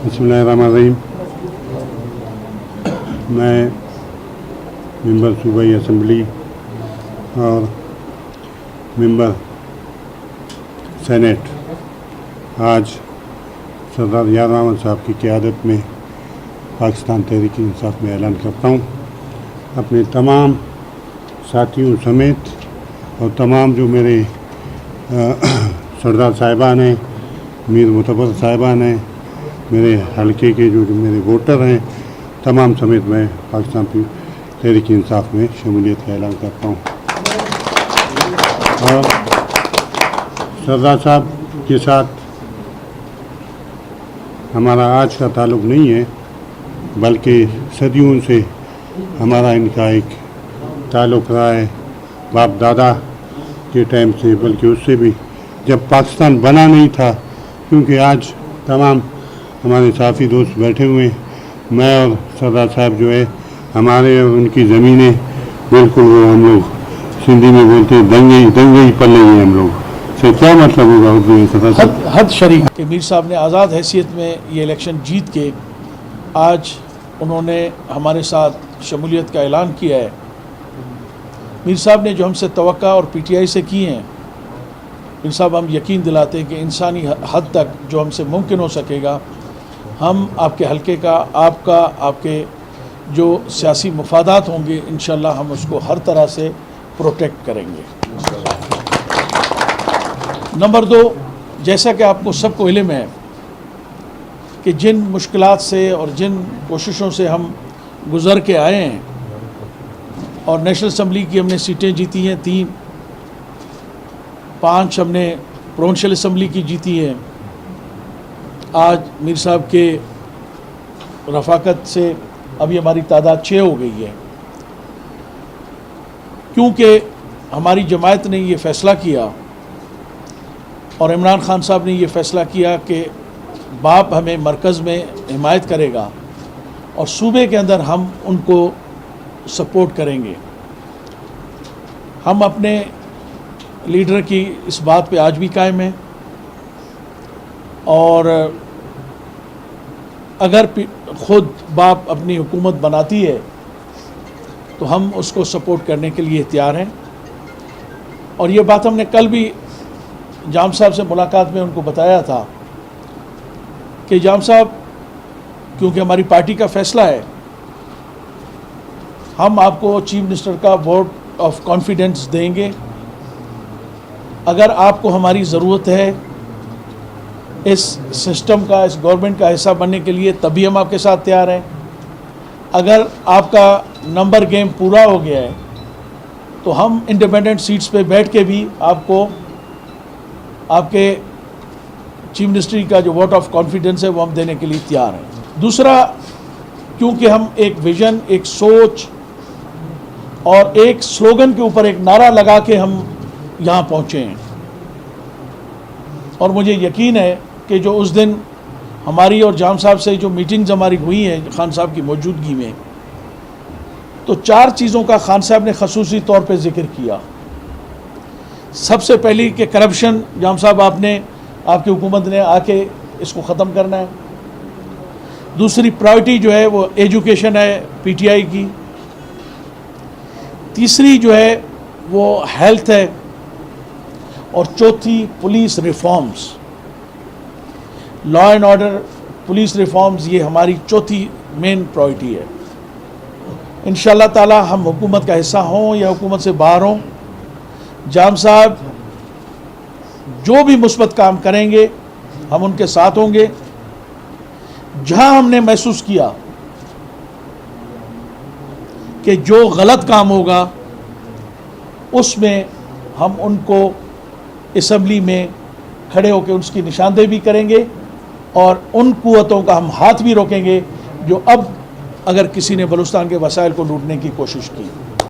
बिस्मिल्लाहिर्रहमानिर्रहीम। मैं मेंबर सूबाई असम्बली और मेंबर सेनेट आज सरदार यार रहमान साहब की क़यादत में पाकिस्तान तहरीक इंसाफ में ऐलान करता हूँ अपने तमाम साथियों समेत और तमाम जो मेरे सरदार साहिबान हैं, मीर मुतबर साहिबान हैं, मेरे हलके के जो मेरे वोटर हैं, तमाम समेत मैं पाकिस्तान तहरीक इंसाफ में शमूलियत का ऐलान करता हूँ। और सरदार साहब के साथ हमारा आज का ताल्लुक़ नहीं है, बल्कि सदियों से हमारा इनका एक ताल्लुक़ रहा है, बाप दादा के टाइम से, बल्कि उससे भी जब पाकिस्तान बना नहीं था। क्योंकि आज तमाम हमारे साथी दोस्त बैठे हुए हैं, मैं और सरदार साहब जो है हमारे और उनकी ज़मीनें बिल्कुल वो हम लोग सिंधी में बोलते हैं दंगे ही पल्ले हुए हम लोग से। क्या मतलब होगा उर्दू में सरदार साहब? हद शरीक कि मीर साहब ने आज़ाद हैसियत में ये इलेक्शन जीत के आज उन्होंने हमारे साथ शमूलियत का ऐलान किया है। मीर साहब ने जो हमसे तवक्का और पीटीआई से की हैं, मीर साहब हम यकीन दिलाते हैं कि इंसानी हद तक जो हमसे मुमकिन हो सकेगा हम आपके हलके का, आपके जो सियासी मफादात होंगे इंशाल्लाह हम उसको हर तरह से प्रोटेक्ट करेंगे। नंबर 2, जैसा कि आपको सबको इल्म है कि जिन मुश्किलात से और जिन कोशिशों से हम गुज़र के आए हैं और नेशनल असम्बली की हमने सीटें जीती हैं 3, 5 हमने प्रोविंशियल असम्बली की जीती हैं। आज मीर साहब के रफ़ाकत से अभी हमारी तादाद 6 हो गई है, क्योंकि हमारी जमायत ने ये फ़ैसला किया और इमरान खान साहब ने ये फ़ैसला किया कि बाप हमें मरकज़ में हिमायत करेगा और सूबे के अंदर हम उनको सपोर्ट करेंगे। हम अपने लीडर की इस बात पे आज भी कायम हैं और अगर ख़ुद बाप अपनी हुकूमत बनाती है तो हम उसको सपोर्ट करने के लिए तैयार हैं। और ये बात हमने कल भी जाम साहब से मुलाकात में उनको बताया था कि जाम साहब, क्योंकि हमारी पार्टी का फ़ैसला है, हम आपको चीफ मिनिस्टर का वोट ऑफ कॉन्फिडेंस देंगे। अगर आपको हमारी ज़रूरत है इस सिस्टम का, इस गवर्नमेंट का हिस्सा बनने के लिए, तभी हम आपके साथ तैयार हैं। अगर आपका नंबर गेम पूरा हो गया है तो हम इंडिपेंडेंट सीट्स पे बैठ के भी आपको आपके चीफ मिनिस्ट्री का जो वोट ऑफ कॉन्फिडेंस है वो हम देने के लिए तैयार हैं। दूसरा, क्योंकि हम एक विज़न, एक सोच और एक स्लोगन के ऊपर एक नारा लगा के हम यहाँ पहुँचे हैं और मुझे यकीन है कि जो उस दिन हमारी और जाम साहब से जो मीटिंग्स हमारी हुई हैं खान साहब की मौजूदगी में, तो 4 चीज़ों का खान साहब ने खसूसी तौर पे ज़िक्र किया। सबसे पहली कि करप्शन, जाम साहब आपकी हुकूमत ने आके इसको ख़त्म करना है। दूसरी प्रायोरिटी जो है वो एजुकेशन है पीटीआई की। तीसरी जो है वो हेल्थ है और चौथी police reforms, law and order, police reforms, ये हमारी चौथी मेन प्रायोरिटी है। इंशाअल्लाह ताला हम हुकूमत का हिस्सा हों या हुकूमत से बाहर हों, जाम साहब जो भी मुस्बत काम करेंगे हम उनके साथ होंगे। जहां हमने महसूस किया कि जो गलत काम होगा उसमें हम उनको असम्बली में खड़े होकर उसकी निशानदेही भी करेंगे और उन कुव्वतों का हम हाथ भी रोकेंगे जो अब अगर किसी ने बलूचिस्तान के वसाइल को लूटने की कोशिश की।